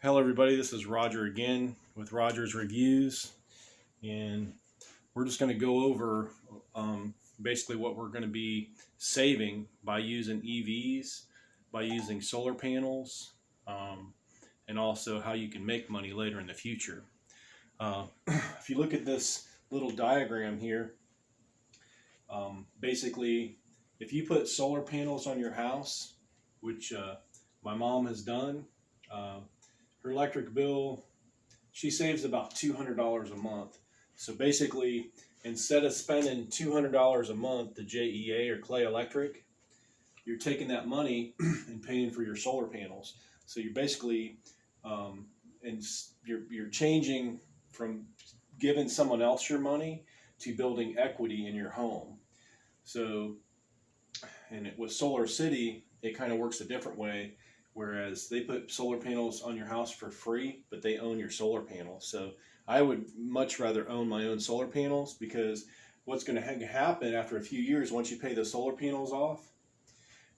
Hello everybody, this is Roger again with Roger's Reviews, and we're just going to go over basically what we're going to be saving by using EVs, by using solar panels, and also how you can make money later in the future. If you look at this little diagram here, basically if you put solar panels on your house, which my mom has done, her electric bill, she saves about $200 a month. So basically, instead of spending $200 a month to JEA or Clay Electric, you're taking that money and paying for your solar panels. So you're basically, and you're changing from giving someone else your money to building equity in your home. So, and with Solar City, it kind of works a different way. Whereas they put solar panels on your house for free, but they own your solar panels. So I would much rather own my own solar panels, because what's going to happen after a few years, once you pay the solar panels off,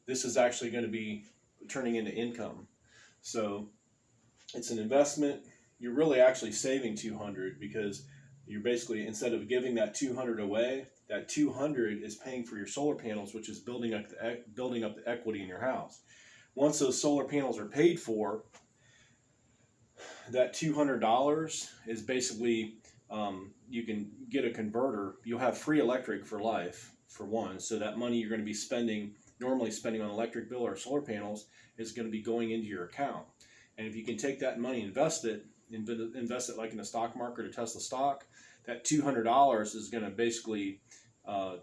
this is actually going to be turning into income. So it's an investment. You're really actually saving $200, because you're basically, instead of giving that $200 away, that $200 is paying for your solar panels, which is building up the equity in your house. Once those solar panels are paid for, that $200 is basically, you can get a converter. You'll have free electric for life, for one. So that money you're going to be normally spending on electric bill or solar panels, is going to be going into your account. And if you can take that money, invest it like in the stock market or Tesla stock, that $200 is going to basically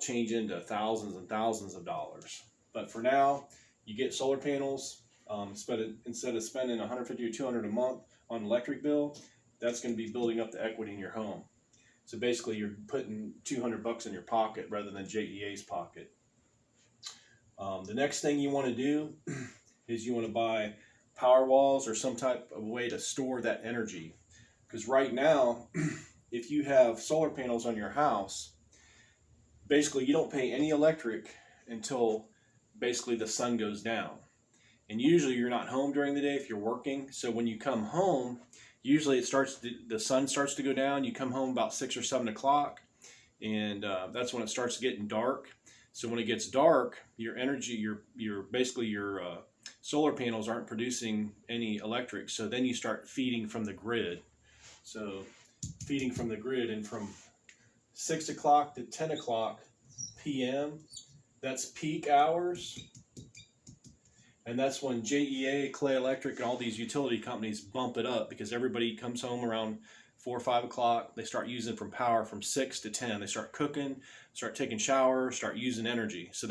change into thousands and thousands of dollars. But for now, you get solar panels, instead of spending $150 or $200 a month on electric bill, that's going to be building up the equity in your home. So basically, you're putting $200 in your pocket rather than JEA's pocket. The next thing you want to do is you want to buy power walls or some type of way to store that energy. Because right now, if you have solar panels on your house, basically you don't pay any electric until basically the sun goes down. And usually you're not home during the day if you're working. So when you come home, usually the sun starts to go down. You come home about 6 or 7 o'clock, and that's when it starts getting dark. So when it gets dark, your energy, your solar panels aren't producing any electric. So then you start feeding from the grid. So feeding from the grid, and from 6 o'clock to 10 o'clock p.m., that's peak hours, and that's when JEA, Clay Electric, and all these utility companies bump it up, because everybody comes home around 4 or 5 o'clock. They start using from 6 to 10. They start cooking, start taking showers, start using energy. So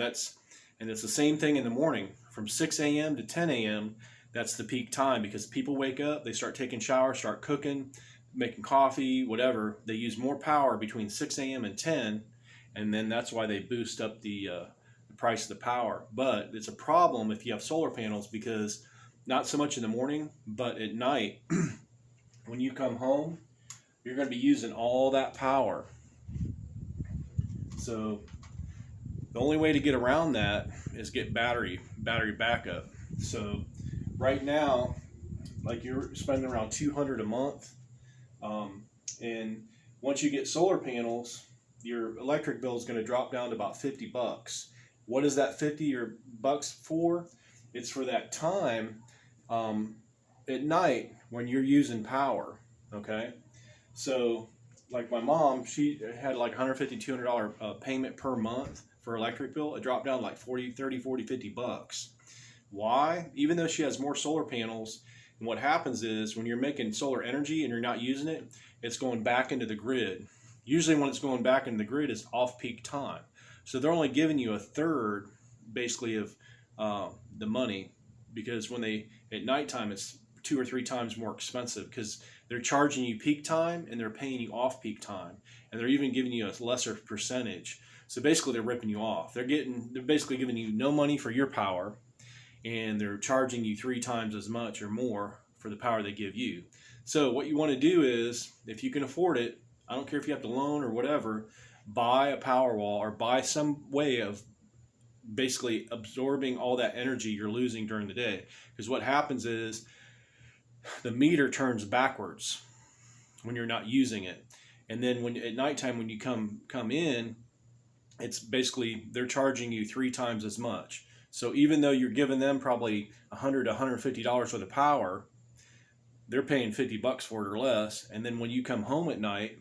and it's the same thing in the morning. From 6 a.m. to 10 a.m., that's the peak time, because people wake up, they start taking showers, start cooking, making coffee, whatever. They use more power between 6 a.m. and 10, and then that's why they boost up the price of the power. But it's a problem if you have solar panels, because not so much in the morning, but at night, when you come home, you're going to be using all that power. So the only way to get around that is get battery backup. So right now, like, you're spending around $200 a month, and once you get solar panels, your electric bill is going to drop down to about $50. What is that $50 for? It's for that time at night when you're using power. Okay, so like my mom, she had like $150, $200 payment per month for electric bill. It dropped down to like $50. Why? Even though she has more solar panels, and what happens is when you're making solar energy and you're not using it, it's going back into the grid. Usually when it's going back into the grid is off-peak time. So they're only giving you a third, basically, of the money, because at nighttime, it's 2 or 3 times more expensive, because they're charging you peak time and they're paying you off-peak time, and they're even giving you a lesser percentage. So basically, they're ripping you off. They're basically giving you no money for your power, and they're charging you 3 times as much or more for the power they give you. So what you want to do is, if you can afford it, I don't care if you have to loan or whatever, buy a power wall or buy some way of basically absorbing all that energy you're losing during the day. Because what happens is, the meter turns backwards when you're not using it. And then when at nighttime when you come in, it's basically they're charging you 3 times as much. So even though you're giving them probably $100 to $150 worth of power, they're paying $50 for it or less. And then when you come home at night,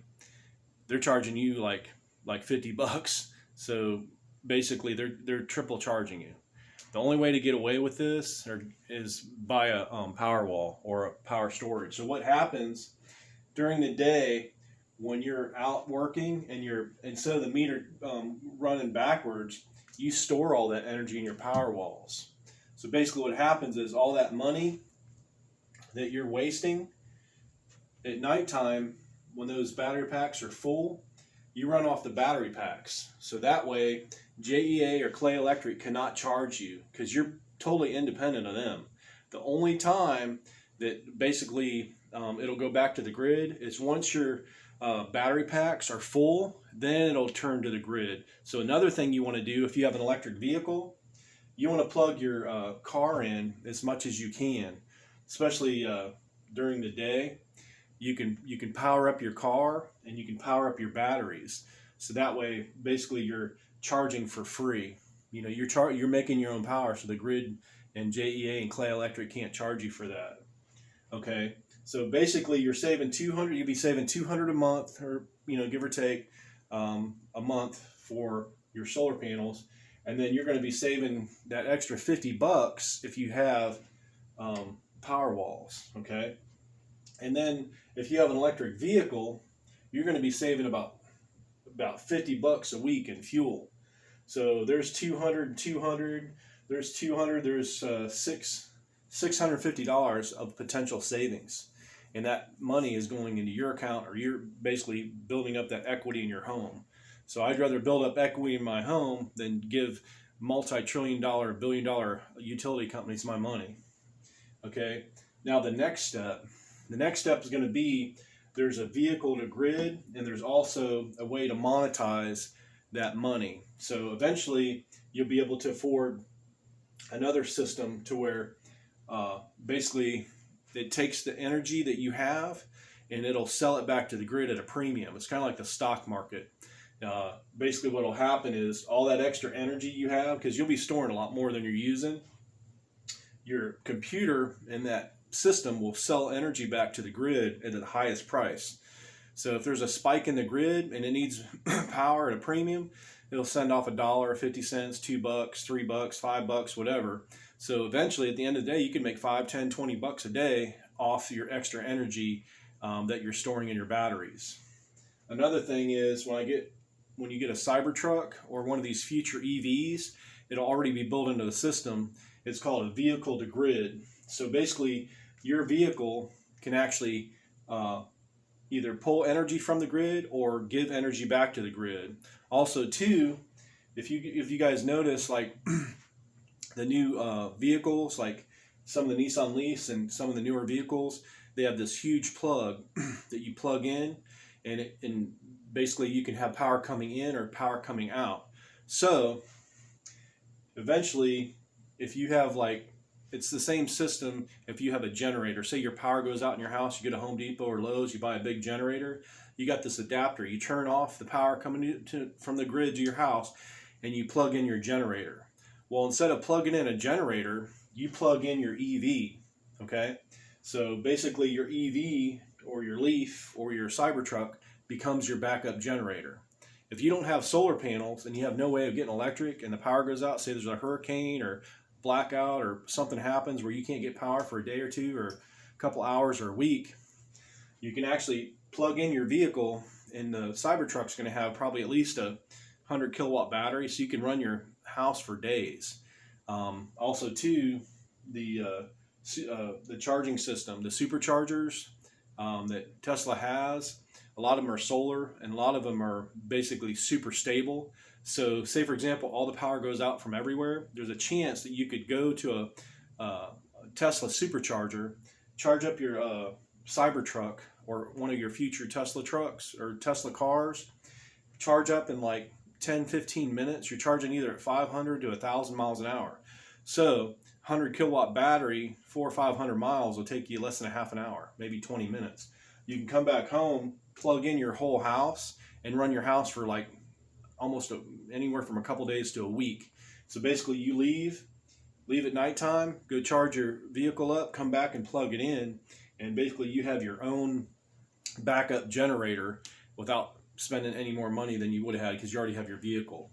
they're charging you like $50. So basically they're triple charging you. The only way to get away with this is by a power wall or a power storage. So what happens during the day when you're out working and you're instead of the meter running backwards, you store all that energy in your power walls. So basically what happens is all that money that you're wasting at nighttime when those battery packs are full, you run off the battery packs. So that way JEA or Clay Electric cannot charge you because you're totally independent of them. The only time that basically it'll go back to the grid is once your battery packs are full, then it'll turn to the grid. So another thing you want to do if you have an electric vehicle, you want to plug your car in as much as you can, especially during the day. You can power up your car and you can power up your batteries. So that way, basically, you're charging for free. You know, you're making your own power, so the grid and JEA and Clay Electric can't charge you for that. Okay, so basically, you're saving $200. You'll be saving $200 a month, or give or take, a month for your solar panels, and then you're going to be saving that extra $50 if you have power walls. Okay. And then if you have an electric vehicle, you're going to be saving about $50 a week in fuel. So there's 200, there's 200, there's $650 of potential savings. And that money is going into your account, or you're basically building up that equity in your home. So I'd rather build up equity in my home than give multi-trillion-dollar, billion-dollar utility companies my money. Okay, now the next step is going to be there's a vehicle to grid, and there's also a way to monetize that money. So eventually you'll be able to afford another system to where basically it takes the energy that you have and it'll sell it back to the grid at a premium. It's kind of like the stock market. Basically what will happen is all that extra energy you have, because you'll be storing a lot more than you're using, your computer and that system will sell energy back to the grid at the highest price. So if there's a spike in the grid and it needs power at a premium, it'll send off $1, 50 cents, $2, $3, $5, whatever. So eventually at the end of the day, you can make $5, $10, $20 a day off your extra energy that you're storing in your batteries. Another thing is when you get a Cybertruck or one of these future EVs, it'll already be built into the system. It's called a vehicle to grid. So basically your vehicle can actually either pull energy from the grid or give energy back to the grid. Also too, if you guys notice, like the new vehicles, like some of the Nissan Leafs and some of the newer vehicles, they have this huge plug that you plug in, and basically you can have power coming in or power coming out. So eventually, if you have it's the same system if you have a generator. Say your power goes out in your house, you go to Home Depot or Lowe's, you buy a big generator, you got this adapter, you turn off the power coming from the grid to your house, and you plug in your generator. Well, instead of plugging in a generator, you plug in your EV, okay? So basically your EV or your Leaf or your Cybertruck becomes your backup generator. If you don't have solar panels and you have no way of getting electric and the power goes out, say there's a hurricane or blackout or something happens where you can't get power for a day or two or a couple hours or a week, you can actually plug in your vehicle, and the Cybertruck's going to have probably at least a 100 kilowatt battery, so you can run your house for days. Also too, the charging system, the superchargers that Tesla has, a lot of them are solar and a lot of them are basically super stable. So say, for example, all the power goes out from everywhere. There's a chance that you could go to a Tesla supercharger, charge up your Cybertruck or one of your future Tesla trucks or Tesla cars, charge up in 10, 15 minutes. You're charging either at 500 to 1,000 miles an hour. So 100 kilowatt battery, 400 or 500 miles will take you less than a half an hour, maybe 20 minutes. You can come back home, plug in your whole house, and run your house for like anywhere from a couple days to a week. So basically, you leave at nighttime, go charge your vehicle up, come back and plug it in, and basically you have your own backup generator without spending any more money than you would have had because you already have your vehicle.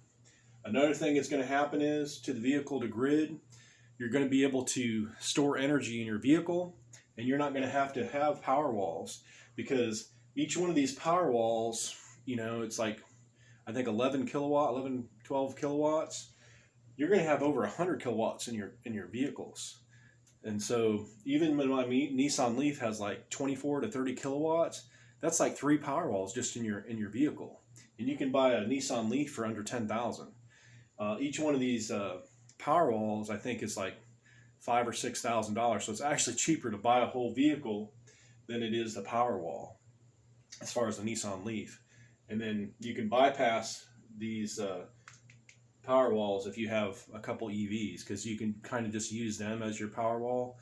Another thing that's going to happen is to the vehicle to grid, you're going to be able to store energy in your vehicle, and you're not going to have power walls, because each one of these power walls, it's like, I think 11, 12 kilowatts. You're going to have over 100 kilowatts in your vehicles. And so even when my Nissan Leaf has like 24 to 30 kilowatts, that's like 3 power walls just in your vehicle. And you can buy a Nissan Leaf for under 10,000. Each one of these power walls, I think, is like $5,000 or $6,000. So it's actually cheaper to buy a whole vehicle than it is the power wall, as far as the Nissan Leaf. And then you can bypass these power walls if you have a couple EVs, because you can kind of just use them as your power wall.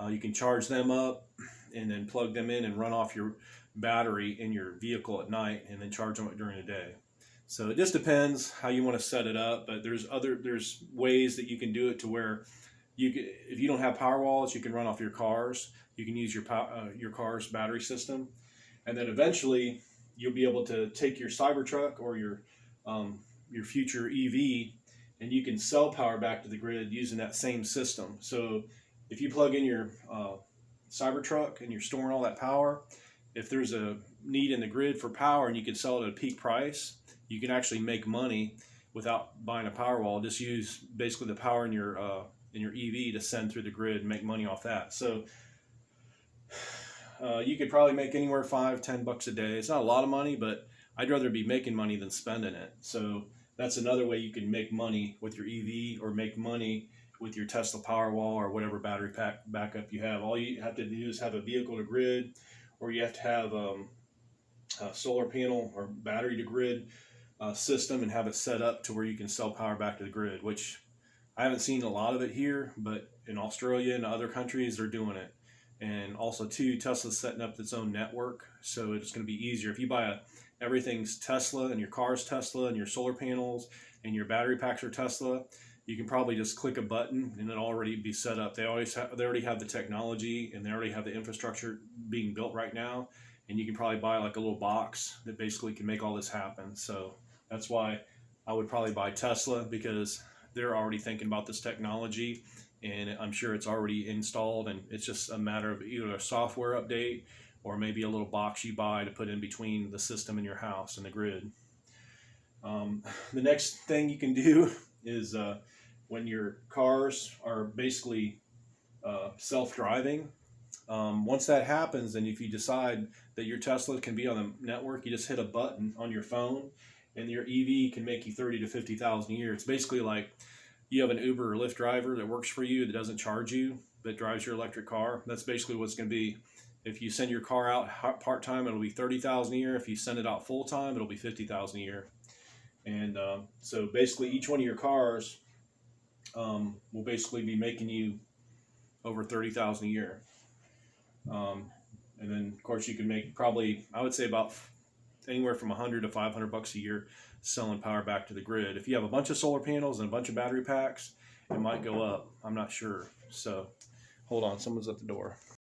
You can charge them up and then plug them in and run off your battery in your vehicle at night, and then charge them during the day. So it just depends how you want to set it up, but there's ways that you can do it to where if you don't have power walls, you can run off your cars. You can use your car's battery system, and then eventually you'll be able to take your Cybertruck or your future EV, and you can sell power back to the grid using that same system. So if you plug in your Cybertruck and you're storing all that power, if there's a need in the grid for power and you can sell it at a peak price, you can actually make money without buying a power wall. Just use basically the power in your EV to send through the grid and make money off that. So you could probably make anywhere $5-10 a day. It's not a lot of money, but I'd rather be making money than spending it. So that's another way you can make money with your EV, or make money with your Tesla Powerwall or whatever battery pack backup you have. All you have to do is have a vehicle to grid, or you have to have a solar panel or battery to grid system, and have it set up to where you can sell power back to the grid, which I haven't seen a lot of it here, but in Australia and other countries, they're doing it. And also too, Tesla's setting up its own network, so it's going to be easier. If you buy everything's Tesla, and your car's Tesla, and your solar panels and your battery packs are Tesla, you can probably just click a button and it'll already be set up. They already have the technology, and they already have the infrastructure being built right now. And you can probably buy like a little box that basically can make all this happen. So that's why I would probably buy Tesla, because they're already thinking about this technology, and I'm sure it's already installed, and it's just a matter of either a software update or maybe a little box you buy to put in between the system in your house and the grid. The next thing you can do is when your cars are basically self-driving, once that happens, and if you decide that your Tesla can be on the network, you just hit a button on your phone, and your EV can make you 30 to 50,000 a year. It's basically like you have an Uber or Lyft driver that works for you that doesn't charge you, but drives your electric car. That's basically what it's going to be. If you send your car out part-time, it'll be 30,000 a year. If you send it out full-time, it'll be 50,000 a year. And so basically each one of your cars will basically be making you over 30,000 a year. And then of course you can make probably, I would say, about anywhere from $100 to $500 a year selling power back to the grid. If you have a bunch of solar panels and a bunch of battery packs, it might go up. I'm not sure. So hold on, someone's at the door.